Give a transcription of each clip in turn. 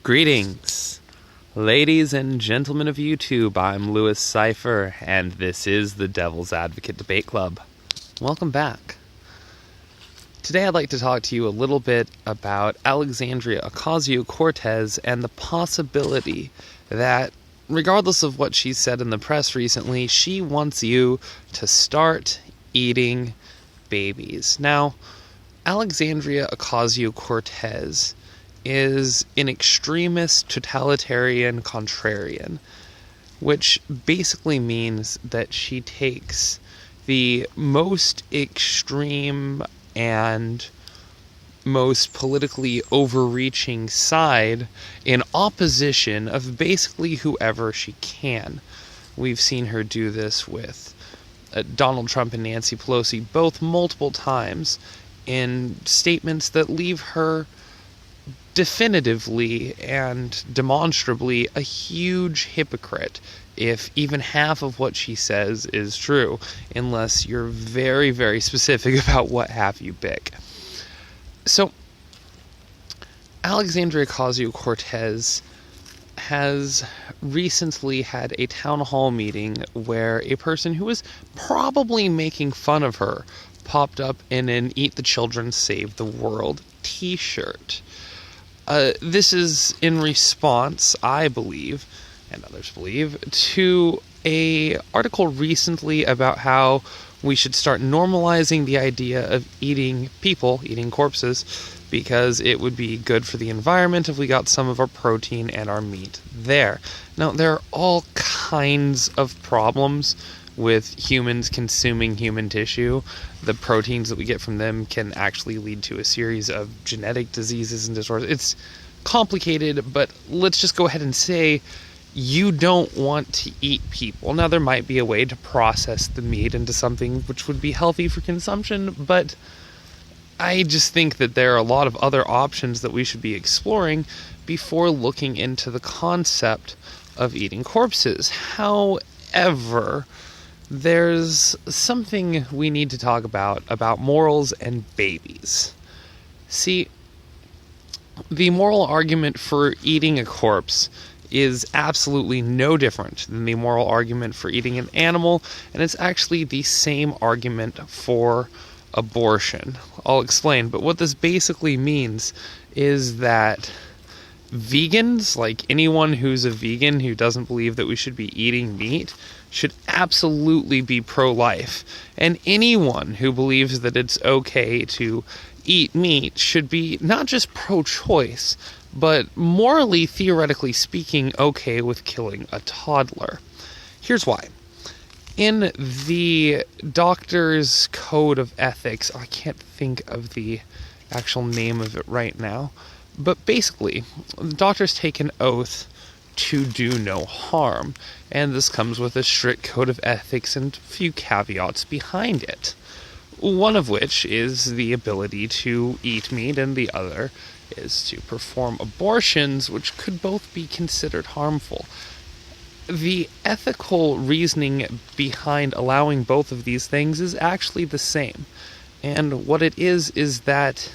Greetings, ladies and gentlemen of YouTube. I'm Cipher, and this is the Devil's Advocate Debate Club. Welcome back. Today I'd like to talk to you a little bit about Alexandria Ocasio-Cortez and the possibility that, regardless of what she said in the press recently, she wants you to start eating babies. Now, Alexandria Ocasio-Cortez is an extremist, totalitarian contrarian, which basically means that she takes the most extreme and most politically overreaching side in opposition of basically whoever she can. We've seen her do this with Donald Trump and Nancy Pelosi both multiple times in statements that leave her definitively and demonstrably a huge hypocrite if even half of what she says is true, unless you're very, very specific about what half you pick. So, Alexandria Ocasio-Cortez has recently had a town hall meeting where a person who was probably making fun of her popped up in an Eat the Children, Save the World t-shirt. This is in response, I believe, and others believe, to an article recently about how we should start normalizing the idea of eating people, eating corpses, because it would be good for the environment if we got some of our protein and our meat there. Now, there are all kinds of problems with humans consuming human tissue. The proteins that we get from them can actually lead to a series of genetic diseases and disorders. It's complicated, but let's just go ahead and say you don't want to eat people. Now, there might be a way to process the meat into something which would be healthy for consumption, but I just think that there are a lot of other options that we should be exploring before looking into the concept of eating corpses. However, there's something we need to talk about morals and babies. See, the moral argument for eating a corpse is absolutely no different than the moral argument for eating an animal, and it's actually the same argument for abortion. I'll explain, but what this basically means is that vegans, like anyone who's a vegan who doesn't believe that we should be eating meat, should absolutely be pro-life. And anyone who believes that it's okay to eat meat should be not just pro-choice, but morally, theoretically speaking, okay with killing a toddler. Here's why. In the doctor's code of ethics, I can't think of the actual name of it right now, but basically, doctors take an oath to do no harm, and this comes with a strict code of ethics and a few caveats behind it. One of which is the ability to eat meat, and the other is to perform abortions, which could both be considered harmful. The ethical reasoning behind allowing both of these things is actually the same, and what it is that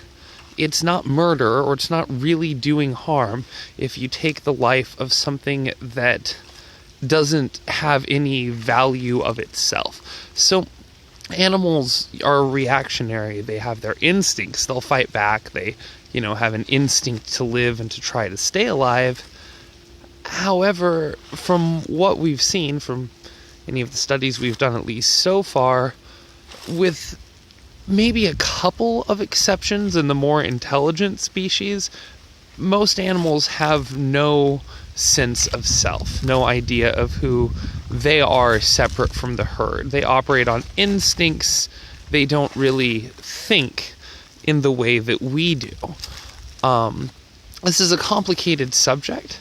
it's not murder, or it's not really doing harm if you take the life of something that doesn't have any value of itself. So, animals are reactionary. They have their instincts. They'll fight back. They, have an instinct to live and to try to stay alive. However, from what we've seen, from any of the studies we've done at least so far, with maybe a couple of exceptions in the more intelligent species, most animals have no sense of self, no idea of who they are separate from the herd. They operate on instincts. They don't really think in the way that we do. This is a complicated subject,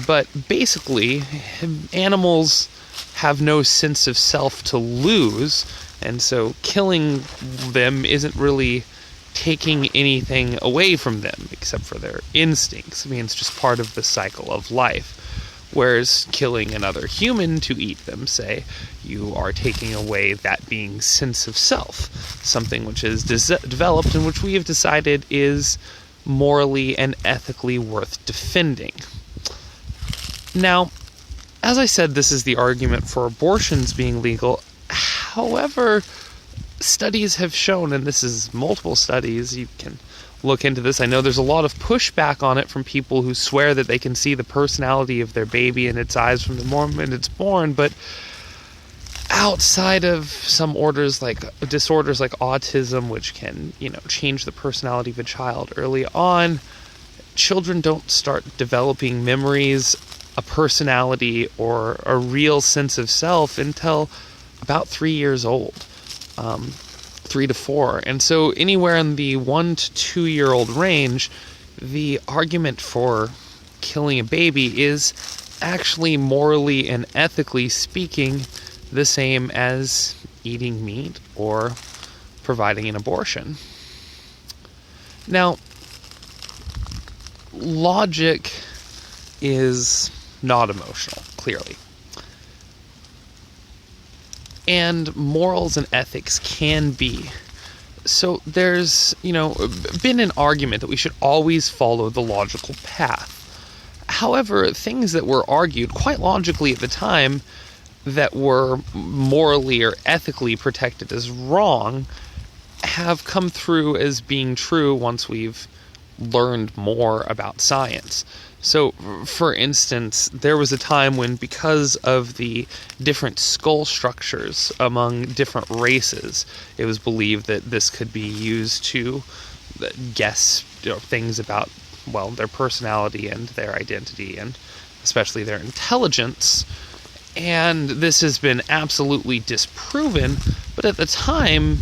but basically, animals have no sense of self to lose, and so killing them isn't really taking anything away from them except for their instincts. I mean, it's just part of the cycle of life. Whereas killing another human to eat them, say, you are taking away that being's sense of self, something which is developed and which we have decided is morally and ethically worth defending. Now, as I said, this is the argument for abortions being legal. However, studies have shown, and this is multiple studies, you can look into this. I know there's a lot of pushback on it from people who swear that they can see the personality of their baby in its eyes from the moment it's born, but outside of some disorders like autism, which can, change the personality of a child early on, children don't start developing memories, a personality, or a real sense of self until about 3 years old, 3 to 4. And so anywhere in the 1 to 2 year old range, the argument for killing a baby is actually morally and ethically speaking the same as eating meat or providing an abortion. Now, logic is not emotional, clearly. And morals and ethics can be. So there's, been an argument that we should always follow the logical path. However, things that were argued quite logically at the time that were morally or ethically protected as wrong have come through as being true once we've learned more about science. So, for instance, there was a time when, because of the different skull structures among different races, it was believed that this could be used to guess things about, their personality and their identity, and especially their intelligence. And this has been absolutely disproven, but at the time,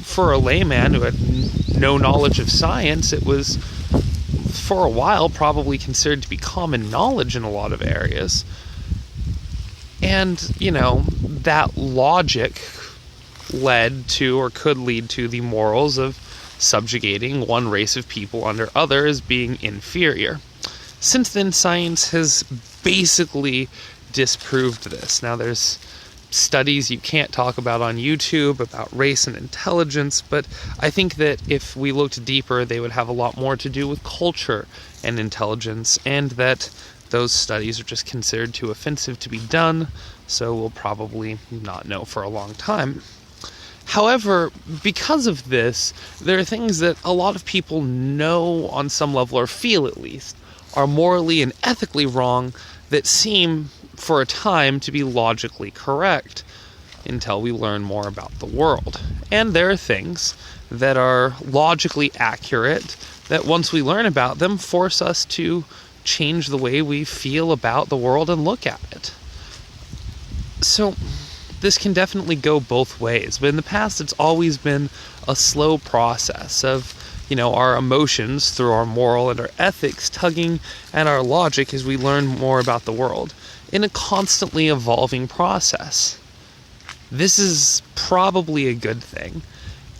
for a layman who had no knowledge of science, it was, for a while, probably considered to be common knowledge in a lot of areas. And, that logic led to, or could lead to, the morals of subjugating one race of people under other as being inferior. Since then, science has basically disproved this. Now, there's studies you can't talk about on YouTube about race and intelligence, but I think that if we looked deeper, they would have a lot more to do with culture and intelligence, and that those studies are just considered too offensive to be done, so we'll probably not know for a long time. However, because of this, there are things that a lot of people know on some level, or feel at least, are morally and ethically wrong that seem, for a time, to be logically correct until we learn more about the world. And there are things that are logically accurate that, once we learn about them, force us to change the way we feel about the world and look at it. So this can definitely go both ways, but in the past it's always been a slow process of our emotions through our moral and our ethics tugging at our logic as we learn more about the world in a constantly evolving process. This is probably a good thing.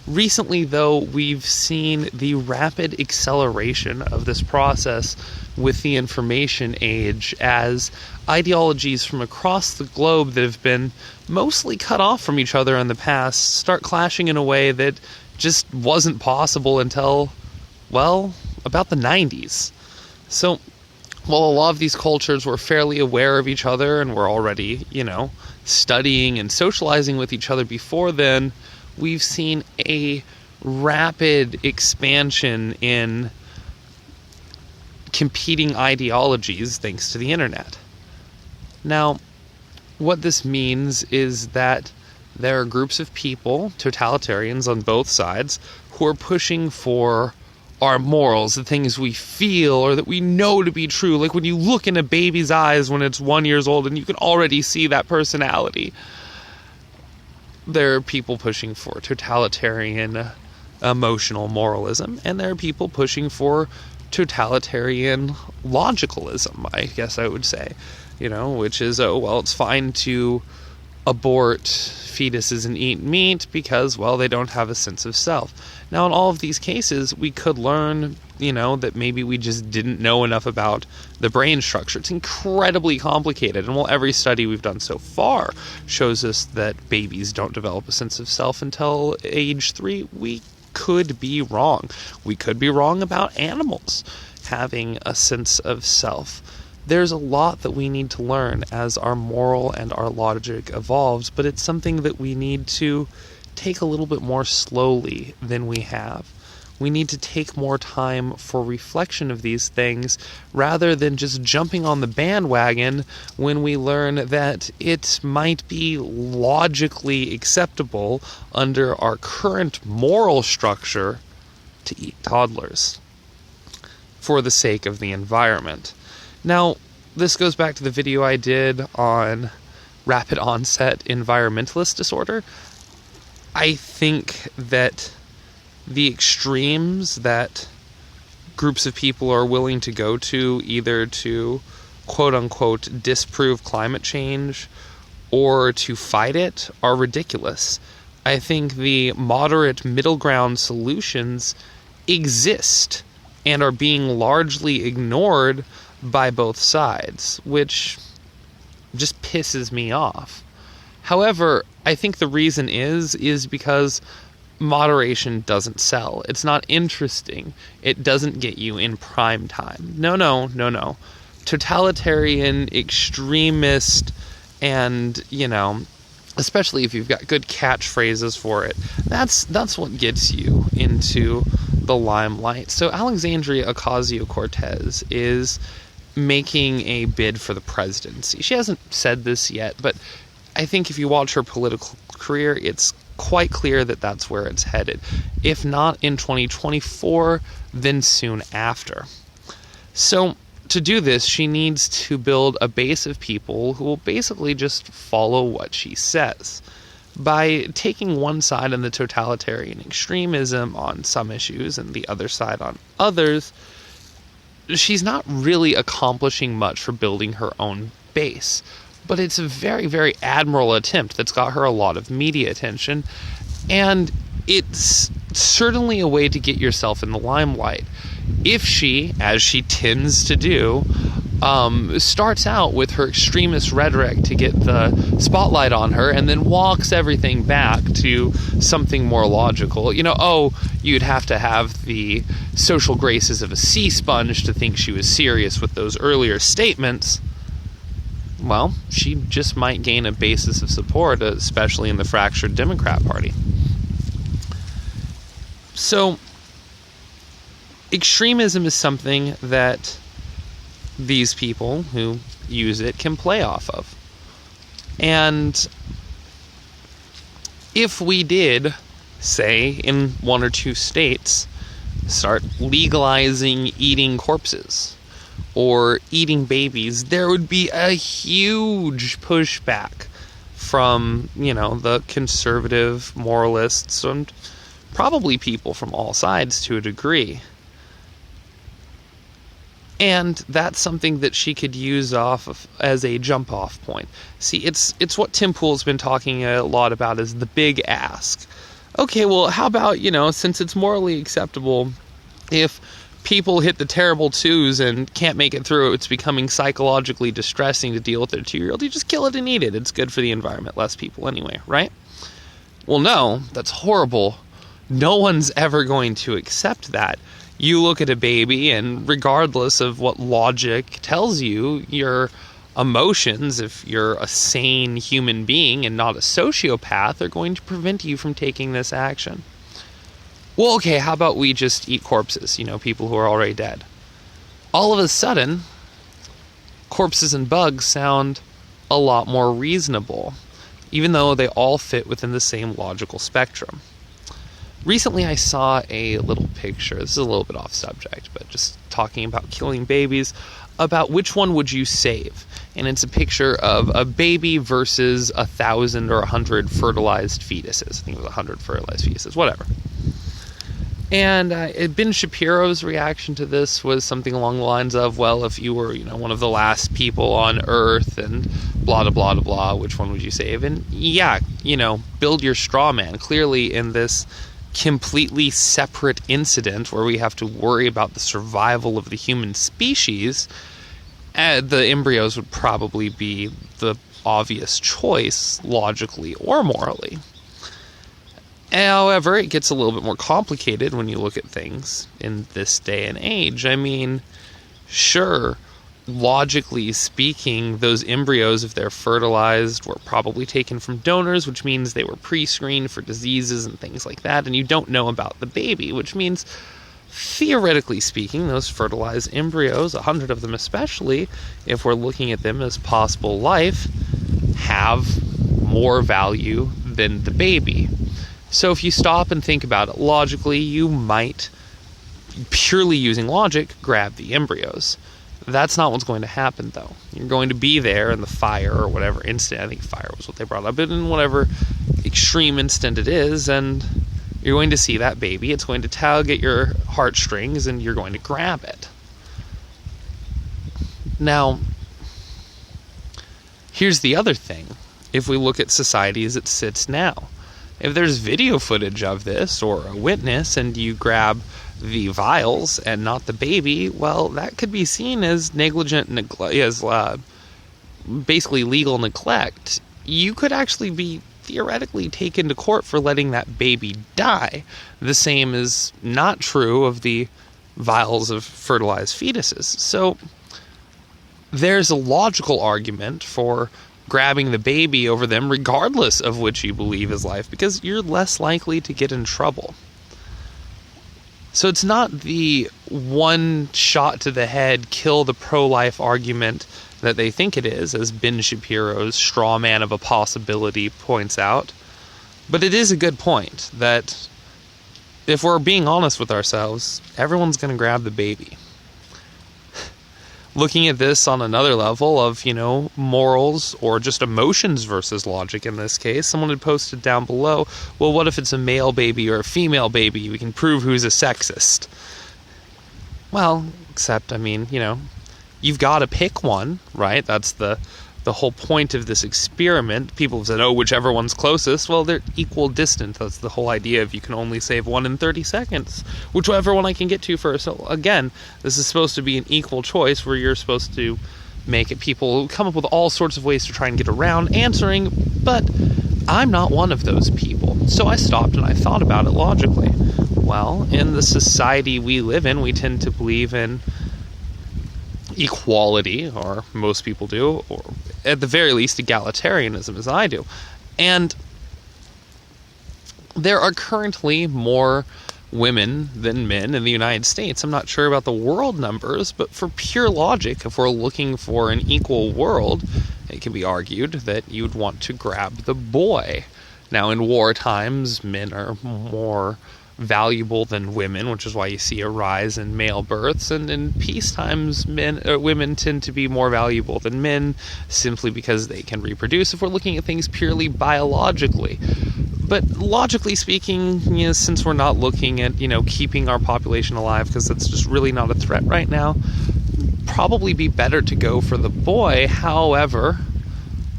Recently, though, we've seen the rapid acceleration of this process with the information age as ideologies from across the globe that have been mostly cut off from each other in the past start clashing in a way that just wasn't possible until, about the 90s. So, while a lot of these cultures were fairly aware of each other and were already, studying and socializing with each other before then, we've seen a rapid expansion in competing ideologies thanks to the internet. Now, what this means is that there are groups of people, totalitarians on both sides, who are pushing for our morals, the things we feel or that we know to be true. Like when you look in a baby's eyes when it's 1 year old and you can already see that personality. There are people pushing for totalitarian emotional moralism, and there are people pushing for totalitarian logicalism, I guess I would say, which is, it's fine to abort fetuses and eat meat because, they don't have a sense of self. Now, in all of these cases, we could learn, that maybe we just didn't know enough about the brain structure. It's incredibly complicated, and while every study we've done so far shows us that babies don't develop a sense of self until age 3, we could be wrong. We could be wrong about animals having a sense of self. There's a lot that we need to learn as our moral and our logic evolves, but it's something that we need to take a little bit more slowly than we have. We need to take more time for reflection of these things rather than just jumping on the bandwagon when we learn that it might be logically acceptable under our current moral structure to eat toddlers for the sake of the environment. Now, this goes back to the video I did on rapid onset environmentalist disorder. I think that the extremes that groups of people are willing to go to, either to quote-unquote disprove climate change or to fight it, are ridiculous. I think the moderate middle ground solutions exist and are being largely ignored by both sides, which just pisses me off. However, I think the reason is because moderation doesn't sell. It's not interesting. It doesn't get you in prime time. No. Totalitarian, extremist, and, especially if you've got good catchphrases for it, that's what gets you into the limelight. So Alexandria Ocasio-Cortez is making a bid for the presidency. She hasn't said this yet, but I think if you watch her political career, it's quite clear that that's where it's headed. If not in 2024, then soon after. So to do this, she needs to build a base of people who will basically just follow what she says. By taking one side in the totalitarian extremism on some issues and the other side on others, she's not really accomplishing much for building her own base. But it's a very, very admirable attempt that's got her a lot of media attention, and it's certainly a way to get yourself in the limelight. If she, as she tends to do, starts out with her extremist rhetoric to get the spotlight on her and then walks everything back to something more logical, you'd have to have the social graces of a sea sponge to think she was serious with those earlier statements. Well, she just might gain a basis of support, especially in the fractured Democrat Party. So, extremism is something that these people who use it can play off of. And if we did, say, in one or two states, start legalizing eating corpses or eating babies, there would be a huge pushback from, the conservative moralists and probably people from all sides to a degree. And that's something that she could use off of as a jump-off point. See, it's what Tim Pool's been talking a lot about, is the big ask. Okay, well, how about, since it's morally acceptable, if people hit the terrible twos and can't make it through, it's becoming psychologically distressing to deal with their 2-year-old, you just kill it and eat it. It's good for the environment, less people anyway, right? Well, no, that's horrible. No one's ever going to accept that. You look at a baby, and regardless of what logic tells you, your emotions, if you're a sane human being and not a sociopath, are going to prevent you from taking this action. Well, okay, how about we just eat corpses, people who are already dead? All of a sudden, corpses and bugs sound a lot more reasonable, even though they all fit within the same logical spectrum. Recently, I saw a little picture. This is a little bit off subject, but just talking about killing babies, about which one would you save. And it's a picture of a baby versus 1,000 or 100 fertilized fetuses. I think it was 100 fertilized fetuses, whatever. And Ben Shapiro's reaction to this was something along the lines of, well, if you were, one of the last people on Earth and blah, blah, blah, blah, which one would you save? And yeah, build your straw man. Clearly in this completely separate incident where we have to worry about the survival of the human species, the embryos would probably be the obvious choice, logically or morally. However, it gets a little bit more complicated when you look at things in this day and age. I mean, sure, logically speaking, those embryos, if they're fertilized, were probably taken from donors, which means they were pre-screened for diseases and things like that, and you don't know about the baby, which means, theoretically speaking, those fertilized embryos, 100 of them especially, if we're looking at them as possible life, have more value than the baby. So if you stop and think about it logically, you might, purely using logic, grab the embryos. That's not what's going to happen, though. You're going to be there in the fire or whatever instant. I think fire was what they brought up. But in whatever extreme instant it is, and you're going to see that baby. It's going to tug at your heartstrings, and you're going to grab it. Now, here's the other thing. If we look at society as it sits now, if there's video footage of this or a witness and you grab the vials and not the baby, well, that could be seen as negligent neglect, as basically legal neglect. You could actually be theoretically taken to court for letting that baby die. The same is not true of the vials of fertilized fetuses. So there's a logical argument for grabbing the baby over them, regardless of which you believe is life, because you're less likely to get in trouble. So it's not the one shot to the head, kill the pro-life argument that they think it is, as Ben Shapiro's straw man of a possibility points out. But it is a good point that if we're being honest with ourselves, everyone's going to grab the baby. Looking at this on another level of, morals or just emotions versus logic in this case, someone had posted down below, well, what if it's a male baby or a female baby? We can prove who's a sexist. Well, except, you've got to pick one, right? That's the whole point of this experiment. People have said, whichever one's closest. Well, they're equal distant. That's the whole idea of you can only save one in 30 seconds. Whichever one I can get to first. So again, this is supposed to be an equal choice where you're supposed to make it. People come up with all sorts of ways to try and get around answering, but I'm not one of those people. So I stopped and I thought about it logically. Well, in the society we live in, we tend to believe in equality, or most people do, or at the very least egalitarianism, as I do. And there are currently more women than men in the United States. I'm not sure about the world numbers, but for pure logic, if we're looking for an equal world, it can be argued that you'd want to grab the boy. Now, in war times, men are more valuable than women, which is why you see a rise in male births, and in peace times women tend to be more valuable than men simply because they can reproduce if we're looking at things purely biologically. But logically speaking, since we're not looking at keeping our population alive, because that's just really not a threat right now, probably be better to go for the boy. However,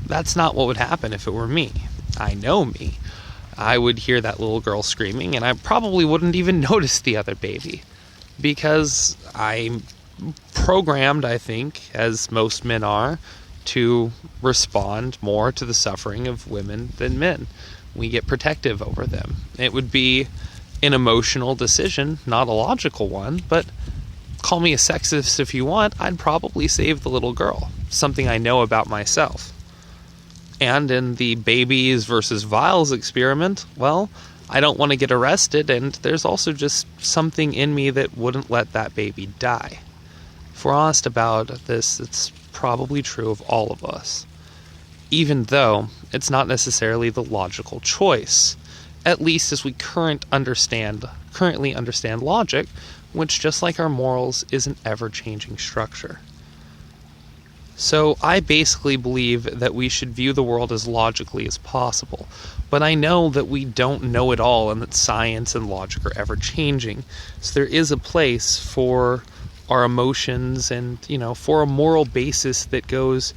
that's not what would happen if it were me. I know me. I would hear that little girl screaming, and I probably wouldn't even notice the other baby, because I'm programmed, I think, as most men are, to respond more to the suffering of women than men. We get protective over them. It would be an emotional decision, not a logical one, but call me a sexist if you want, I'd probably save the little girl, something I know about myself. And in the babies versus vials experiment, well, I don't want to get arrested, and there's also just something in me that wouldn't let that baby die. If we're honest about this, it's probably true of all of us. Even though it's not necessarily the logical choice, at least as we currently understand logic, which, just like our morals, is an ever-changing structure. So I basically believe that we should view the world as logically as possible. But I know that we don't know it all, and that science and logic are ever changing. So there is a place for our emotions and, for a moral basis that goes,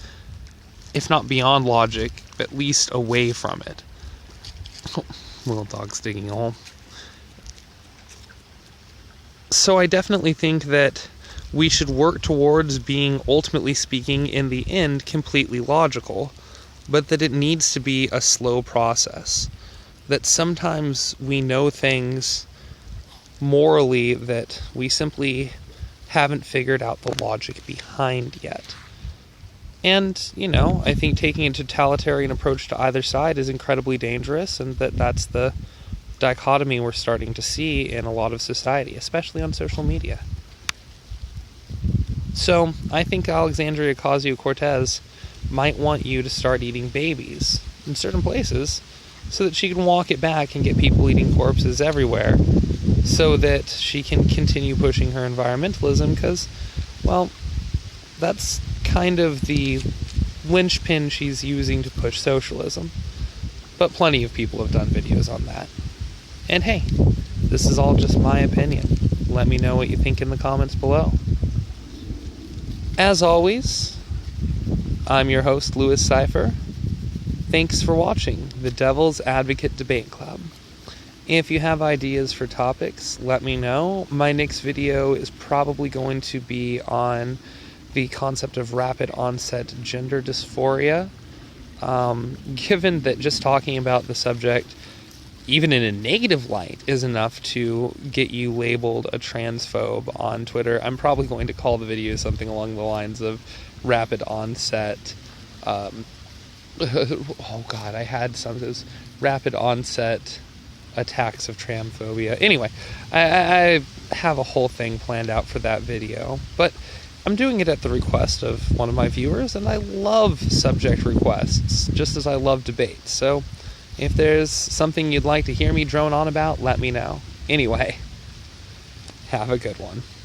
if not beyond logic, at least away from it. Oh, little dog's digging a hole. So I definitely think that we should work towards being, ultimately speaking, in the end, completely logical, but that it needs to be a slow process. that sometimes we know things morally that we simply haven't figured out the logic behind yet. And, I think taking a totalitarian approach to either side is incredibly dangerous, and that's the dichotomy we're starting to see in a lot of society, especially on social media. So, I think Alexandria Ocasio-Cortez might want you to start eating babies in certain places so that she can walk it back and get people eating corpses everywhere, so that she can continue pushing her environmentalism, because, well, that's kind of the linchpin she's using to push socialism. But plenty of people have done videos on that. And hey, this is all just my opinion. Let me know what you think in the comments below. As always, I'm your host, Cipher. Thanks for watching the Devil's Advocate Debate Club. If you have ideas for topics, let me know. My next video is probably going to be on the concept of rapid onset gender dysphoria. Given that just talking about the subject, even in a negative light, is enough to get you labeled a transphobe on Twitter, I'm probably going to call the video something along the lines of rapid onset. Oh God, I had some of those rapid onset attacks of tramphobia. Anyway, I have a whole thing planned out for that video, but I'm doing it at the request of one of my viewers, and I love subject requests, just as I love debate. So if there's something you'd like to hear me drone on about, let me know. Anyway, have a good one.